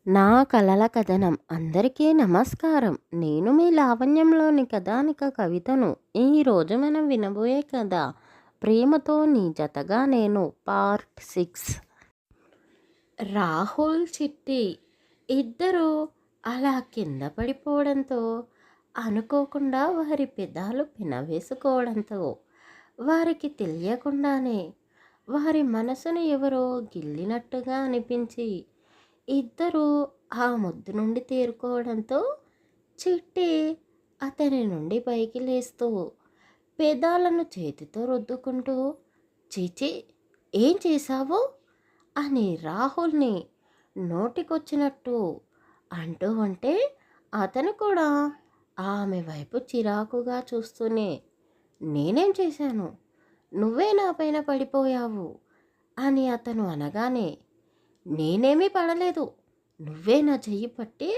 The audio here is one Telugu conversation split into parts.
నా కలల కథనం అందరికీ నమస్కారం. నేను మీ లావణ్యంలోని కథానిక కవితను. ఈరోజు మనం వినబోయే కథ ప్రేమతో నీ జతగా నేను పార్ట్ 6. రాహుల్, చిట్టి ఇద్దరూ అలా కింద పడిపోవడంతో, అనుకోకుండా వారి పెదాలు పినవేసుకోవడంతో, వారికి తెలియకుండానే వారి మనసును ఎవరో గిల్లినట్టుగా అనిపించి ఇద్దరూ ఆ ముద్దు నుండి తేరుకోవడంతో చిట్టి అతని నుండి పైకి లేస్తూ పెదాలను చేతితో రుద్దుకుంటూ, చీచి ఏం చేశావు అని రాహుల్ని నోటికొచ్చినట్టు అంటూ ఉంటే, అతను కూడా ఆమె వైపు చిరాకుగా చూస్తూనే, నేనేం చేశాను, నువ్వే నా పైన పడిపోయావు అని అతను అనగానే, నేనేమీ పడలేదు, నువ్వే నా చెయ్యి పట్టి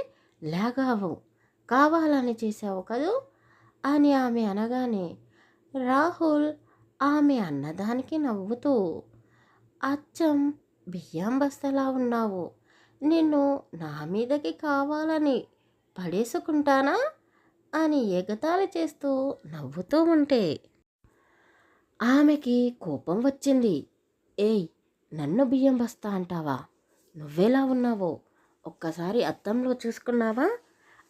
లాగావు, కావాలని చేశావు కదూ అని ఆమె అనగానే, రాహుల్ ఆమె అన్నదానికి నవ్వుతూ, అచ్చం బియ్యం బస్తలా ఉన్నావు, నిన్ను నా మీదకి కావాలని పడేసుకుంటానా అని ఎగతాళి చేస్తూ నవ్వుతూ ఉంటే ఆమెకి కోపం వచ్చింది. ఏయ్, నన్ను బియ్యం బస్తా అంటావా, నువ్వెలా ఉన్నావో ఒక్కసారి అద్దంలో చూసుకున్నావా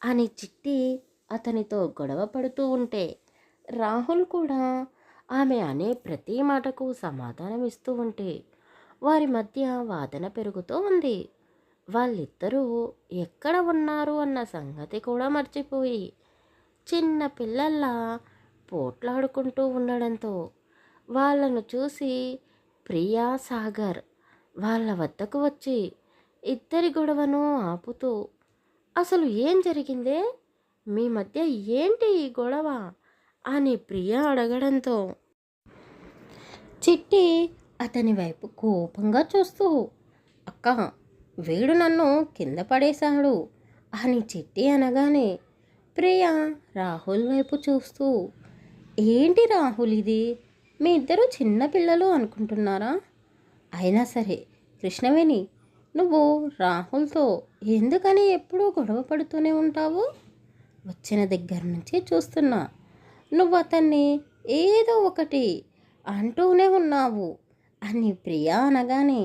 అని చిట్టి అతనితో గొడవ పడుతూ ఉంటే, రాహుల్ కూడా ఆమె అనే ప్రతి మాటకు సమాధానం ఇస్తూ ఉంటే వారి మధ్య వాదన పెరుగుతూ ఉంది. వాళ్ళిద్దరూ ఎక్కడ ఉన్నారు అన్న సంగతి కూడా మర్చిపోయి చిన్న పిల్లల్లా పోట్లాడుకుంటూ ఉండడంతో వాళ్ళను చూసి ప్రియా, సాగర్ వాళ్ళ వద్దకు వచ్చి ఇద్దరి గొడవను ఆపుతూ, అసలు ఏం జరిగిందే, మీ మధ్య ఏంటి ఈ గొడవ అని ప్రియా అడగడంతో చిట్టి అతని వైపు కోపంగా చూస్తూ, అక్క, వీడు నన్ను కింద పడేశాడు అని చిట్టి అనగానే ప్రియా రాహుల్ వైపు చూస్తూ, ఏంటి రాహుల్ ఇది, మీ ఇద్దరు చిన్న పిల్లలు అనుకుంటున్నారా, అయినా సరే కృష్ణవేణి, నువ్వు రాహుల్తో ఎందుకని ఎప్పుడూ గొడవ పడుతూనే ఉంటావు, వచ్చిన దగ్గర నుంచి చూస్తున్నా, నువ్వు అతన్ని ఏదో ఒకటి అంటూనే ఉన్నావు అని ప్రియా అనగానే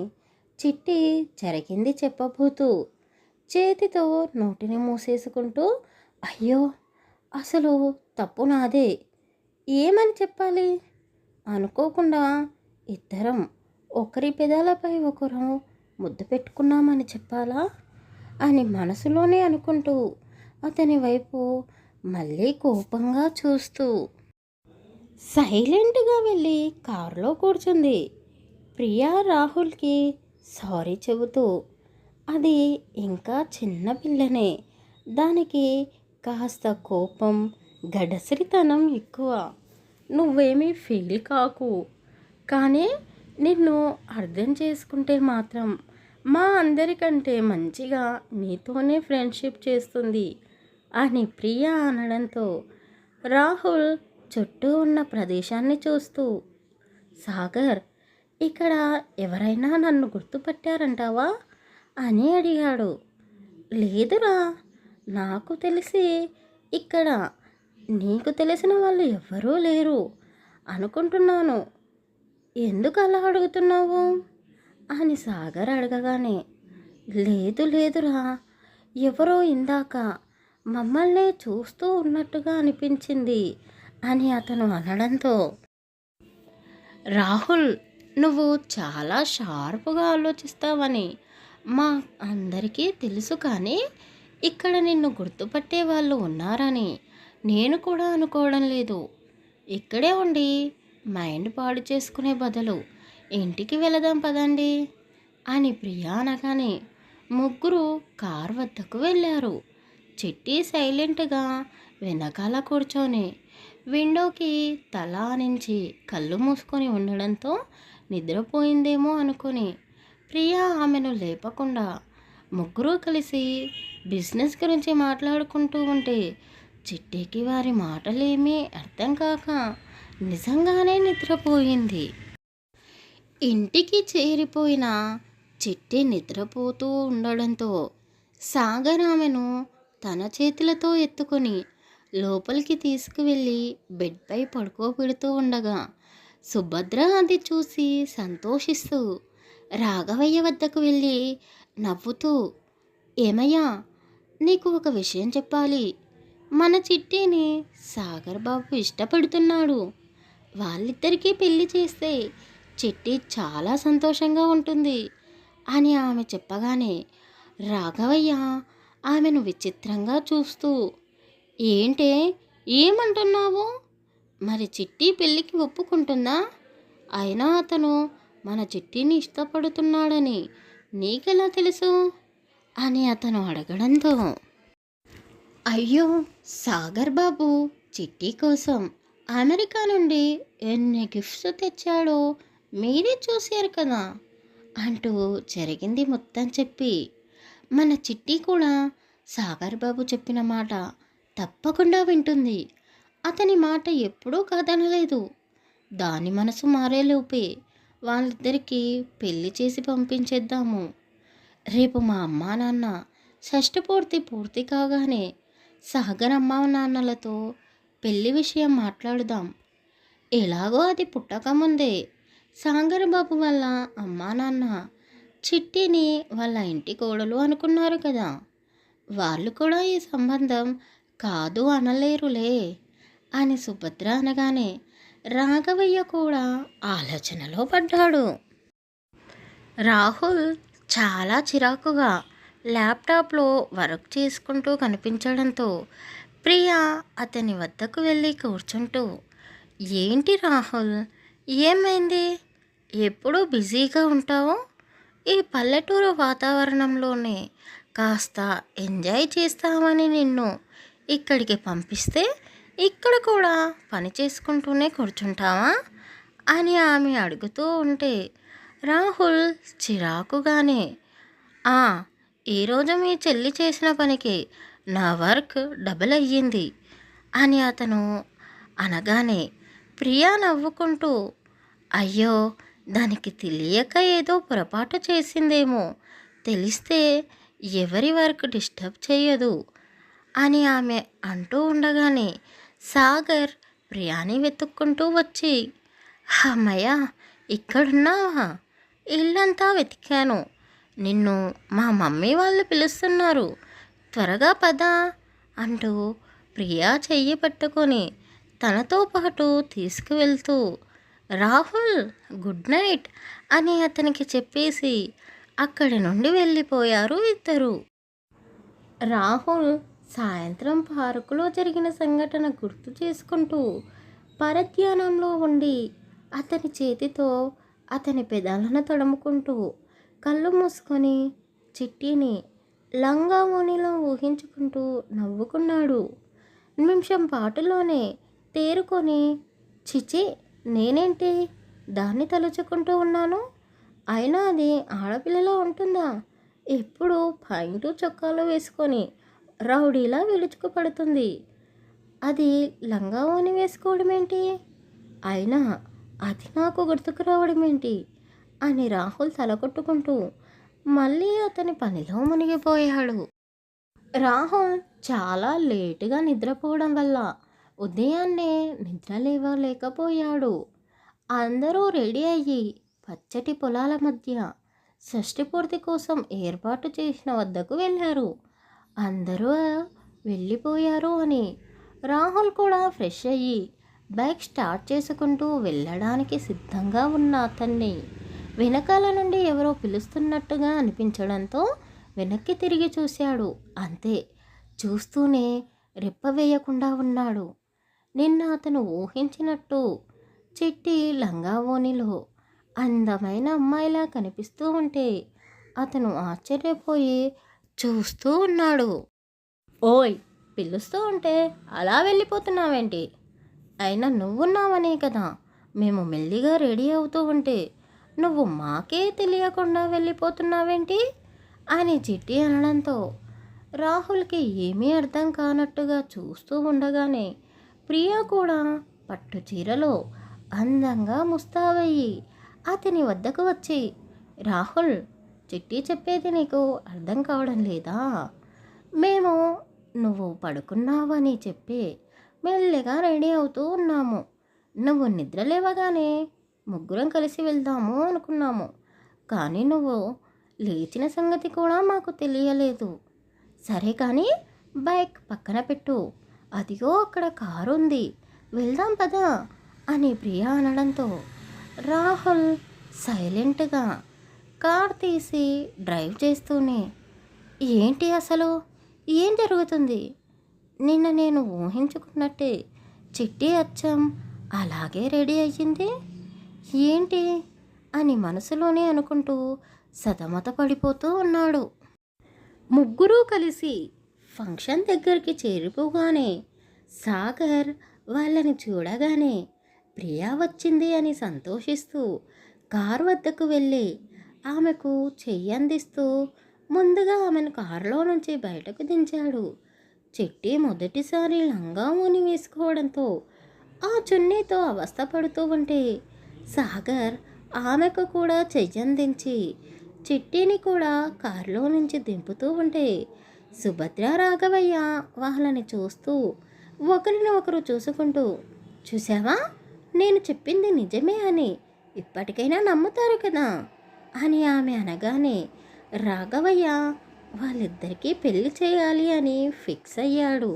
చిట్టి జరిగింది చెప్పబోతూ చేతితో నోటిని మూసేసుకుంటూ, అయ్యో అసలు తప్పు నాదే, ఏమని చెప్పాలి, అనుకోకుండా ఇద్దరం ఒకరి పెదాలపై ఒకరు ముద్దు పెట్టుకున్నామని చెప్పాలా అని మనసులోనే అనుకుంటూ అతని వైపు మళ్ళీ కోపంగా చూస్తూ సైలెంట్గా వెళ్ళి కారులో కూర్చుంది. ప్రియా రాహుల్కి సారీ చెబుతూ, అది ఇంకా చిన్న పిల్లనే, దానికి కాస్త కోపం, గడసరితనం ఎక్కువ, నువ్వేమీ ఫీల్ కాకు, కానీ నిన్ను అర్థం చేసుకుంటే మాత్రం మా అందరికంటే మంచిగా నీతోనే ఫ్రెండ్షిప్ చేస్తుంది అని ప్రియా అనడంతో రాహుల్ చుట్టూ ఉన్న ప్రదేశాన్ని చూస్తూ, సాగర్, ఇక్కడ ఎవరైనా నన్ను గుర్తుపట్టారంటావా అని అడిగాడు. లేదురా, నాకు తెలిసి ఇక్కడ నీకు తెలిసిన వాళ్ళు ఎవ్వరూ లేరు అనుకుంటున్నాను, ఎందుకు అలా అడుగుతున్నావు అని సాగర్ అడగగానే, లేదురా, ఎవరో ఇందాక మమ్మల్ని చూస్తూ ఉన్నట్టుగా అనిపించింది అని అతను అనడంతో, రాహుల్, నువ్వు చాలా షార్ప్గా ఆలోచిస్తావని మా అందరికీ తెలుసు, కానీ ఇక్కడ నిన్ను గుర్తుపట్టే వాళ్ళు ఉన్నారని నేను కూడా అనుకోవడం లేదు, ఇక్కడే ఉండి మైండ్ పాడు చేసుకునే బదులు ఇంటికి వెళదాం పదండి అని ప్రియా అనగానే ముగ్గురు కార్ వద్దకు వెళ్ళారు. చిట్టి సైలెంట్గా వెనకాల కూర్చొని విండోకి తల ఆనించి కళ్ళు మూసుకొని ఉండడంతో నిద్రపోయిందేమో అనుకుని ప్రియా ఆమెను లేపకుండా ముగ్గురు కలిసి బిజినెస్ గురించి మాట్లాడుకుంటూ ఉంటే చిట్టికి వారి మాటలేమీ అర్థం కాక నిజంగానే నిద్రపోయింది. ఇంటికి చేరిపోయిన చిట్టి నిద్రపోతూ ఉండడంతో సాగర్ ఆమెను తన చేతులతో ఎత్తుకొని లోపలికి తీసుకువెళ్ళి బెడ్పై పడుకోబెడుతూ ఉండగా సుభద్ర అది చూసి సంతోషిస్తూ రాఘవయ్య వద్దకు వెళ్ళి నవ్వుతూ, ఏమయ్యా, నీకు ఒక విషయం చెప్పాలి. మన చిట్టిని సాగర్ బాబు ఇష్టపడుతున్నాడు. వాళ్ళిద్దరికీ పెళ్లి చేస్తే చిట్టి చాలా సంతోషంగా ఉంటుంది అని ఆమె చెప్పగానే రాఘవయ్య ఆమెను విచిత్రంగా చూస్తూ, ఏంటే, ఏమంటున్నావు? మరి చిట్టి పెళ్ళికి ఒప్పుకుంటుందా? అయినా అతను మన చిట్టిని ఇష్టపడుతున్నాడని నీకెలా తెలుసు అని అతను అడగడంతో, అయ్యో, సాగర్ బాబు చిట్టి కోసం అమెరికా నుండి ఎన్ని గిఫ్ట్స్ తెచ్చాడో మీరే చూశారు కదా అంటూ జరిగింది మొత్తం చెప్పి, మన చిట్టి కూడా సాగర్ బాబు చెప్పిన మాట తప్పకుండా వింటుంది. అతని మాట ఎప్పుడూ కాదనలేదు. దాని మనసు మారేలోపే వాళ్ళిద్దరికీ పెళ్లి చేసి పంపించేద్దాము. రేపు మా అమ్మా నాన్న షష్ఠపూర్తి పూర్తి కాగానే సాగర్ అమ్మా నాన్నలతో పెళ్లి విషయం మాట్లాడుదాం. ఎలాగో అది పుట్టకముందే సాగర్ బాబు వాళ్ళ అమ్మా నాన్న చిట్టిని వాళ్ళ ఇంటి కోడలు అనుకున్నారు కదా. వాళ్ళు కూడా ఈ సంబంధం కాదు అనలేరులే అని సుభద్ర అనగానే రాఘవయ్య కూడా ఆలోచనలో పడ్డాడు. రాహుల్ చాలా చిరాకుగా ల్యాప్టాప్లో వర్క్ చేసుకుంటూ కనిపించడంతో ప్రియా అతని వద్దకు వెళ్ళి కూర్చుంటూ, ఏంటి రాహుల్, ఏమైంది? ఎప్పుడూ బిజీగా ఉంటావు. ఈ పల్లెటూరు వాతావరణంలోనే కాస్త ఎంజాయ్ చేస్తామని నిన్ను ఇక్కడికి పంపిస్తే ఇక్కడ కూడా పని చేసుకుంటూనే కూర్చుంటావా అని ఆమె అడుగుతూ ఉంటే రాహుల్ చిరాకుగానే, ఈరోజు మీ చెల్లి చేసిన పనికి నా వర్క్ డబుల్ అయ్యింది అని అతను అనగానే ప్రియా నవ్వుకుంటూ, అయ్యో, దానికి తెలియక ఏదో పొరపాటు చేసిందేమో, తెలిస్తే ఎవరి వర్క్ డిస్టర్బ్ చేయదు అని ఆమె అంటూ ఉండగానే సాగర్ ప్రియాని వెతుక్కుంటూ వచ్చి, అమ్మయ్య, ఇక్కడున్నావా? ఇల్లంతా వెతికాను. నిన్ను మా మమ్మీ వాళ్ళు పిలుస్తున్నారు, త్వరగా పద అంటూ ప్రియా చెయ్యి పట్టుకొని తనతో పాటు తీసుకువెళ్తూ, రాహుల్, గుడ్ నైట్ అని అతనికి చెప్పేసి అక్కడి నుండి వెళ్ళిపోయారు ఇద్దరు. రాహుల్ సాయంత్రం పార్కులో జరిగిన సంఘటన గుర్తు చేసుకుంటూ పరధ్యానంలో ఉండి అతని చేతితో అతని పెదాలను తడుముకుంటూ కళ్ళు మూసుకొని చిట్టిని లంగా ఓణిలో ఊహించుకుంటూ నవ్వుకున్నాడు. నిమిషం పాటులోనే తేరుకొని, చిచి, నేనేంటి దాన్ని తలుచుకుంటూ ఉన్నాను? అయినా అది ఆడపిల్లలో ఉంటుందా? ఎప్పుడు పైంటు చొక్కాలు వేసుకొని రౌడీలా విరుచుకుపడుతుంది. అది లంగా ఓణి వేసుకోవడం ఏంటి? అయినా అది నాకు గుర్తుకు రావడం ఏంటి అని రాహుల్ తలకొట్టుకుంటూ మళ్ళీ అతని పనిలో మునిగిపోయాడు. రాహుల్ చాలా లేటుగా నిద్రపోవడం వల్ల ఉదయాన్నే నిద్ర లేవలేకపోయాడు. అందరూ రెడీ అయ్యి పచ్చటి పొలాల మధ్య షష్ఠిపూర్తి కోసం ఏర్పాటు చేసిన వద్దకు వెళ్ళారు. అందరూ వెళ్ళిపోయారు అని రాహుల్ కూడా ఫ్రెష్ అయ్యి బైక్ స్టార్ట్ చేసుకుంటూ వెళ్ళడానికి సిద్ధంగా ఉన్న అతన్ని వెనకాల నుండి ఎవరో పిలుస్తున్నట్టుగా అనిపించడంతో వెనక్కి తిరిగి చూశాడు. అంతే, చూస్తూనే రెప్ప వేయకుండా ఉన్నాడు. నిన్న అతను ఊహించినట్టు చిట్టి లంగా ఓణిలో అందమైన అమ్మాయిలా కనిపిస్తూ ఉంటే అతను ఆశ్చర్యపోయి చూస్తూ ఉన్నాడు. ఓయ్, పిలుస్తూ ఉంటే అలా వెళ్ళిపోతున్నావేంటి? అయినా నువ్వున్నావనే కదా మేము మెల్లిగా రెడీ అవుతూ ఉంటే నువ్వు మాకే తెలియకుండా వెళ్ళిపోతున్నావేంటి అని చిట్టి అనడంతో రాహుల్కి ఏమీ అర్థం కానట్టుగా చూస్తూ ఉండగానే ప్రియా కూడా పట్టు చీరలో అందంగా ముస్తాబయ్యి అతని వద్దకు వచ్చి, రాహుల్, చిట్టి చెప్పేది నీకు అర్థం కావడం లేదా? మేము నువ్వు పడుకున్నావని చెప్పి మెల్లిగా రెడీ అవుతూ ఉన్నాము. నువ్వు నిద్ర లేవగానే ముగ్గురం కలిసి వెళ్దాము అనుకున్నాము. కానీ నువ్వు లేచిన సంగతి కూడా మాకు తెలియలేదు. సరే కానీ బైక్ పక్కన పెట్టు. అదిగో అక్కడ కారు ఉంది, వెళ్దాం పదా అని ప్రియా అనడంతో రాహుల్ సైలెంట్గా కార్ తీసి డ్రైవ్ చేస్తూనే, ఏంటి అసలు ఏం జరుగుతుంది? నిన్న నేను ఊహించుకున్నట్టే చిట్టి అచ్చం అలాగే రెడీ అయ్యింది ఏంటి అని మనసులోనే అనుకుంటూ సతమత పడిపోతూ ఉన్నాడు. ముగ్గురూ కలిసి ఫంక్షన్ దగ్గరికి చేరిపోగానే సాగర్ వాళ్ళని చూడగానే ప్రియా వచ్చింది అని సంతోషిస్తూ కారు వద్దకు వెళ్ళి ఆమెకు చెయ్యి అందిస్తూ ముందుగా ఆమెను కారులో నుంచి బయటకు దించాడు. చిట్టి మొదటిసారి లంగా ఓని వేసుకోవడంతో ఆ చున్నీతో అవస్థపడుతూ ఉంటే సాగర్ ఆమెకు కూడా చెయ్యందించి చిట్టిని కూడా కారులో నుంచి దింపుతూ ఉంటే సుభద్ర రాఘవయ్య వాళ్ళని చూస్తూ ఒకరిని ఒకరు చూసుకుంటూ, చూసావా నేను చెప్పింది నిజమే అని ఇప్పటికైనా నమ్ముతారు కదా అని ఆమె అనగానే రాఘవయ్య వాళ్ళిద్దరికీ పెళ్లి చేయాలి అని ఫిక్స్ అయ్యాడు.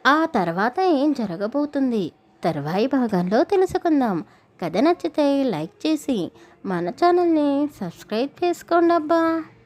ఆ తర్వాత ఏం జరగబోతుంది తర్వాయి భాగంలో తెలుసుకుందాం. కథ నచ్చితే లైక్ చేసి మన ఛానల్ని సబ్స్క్రైబ్ చేసుకోండి అబ్బా.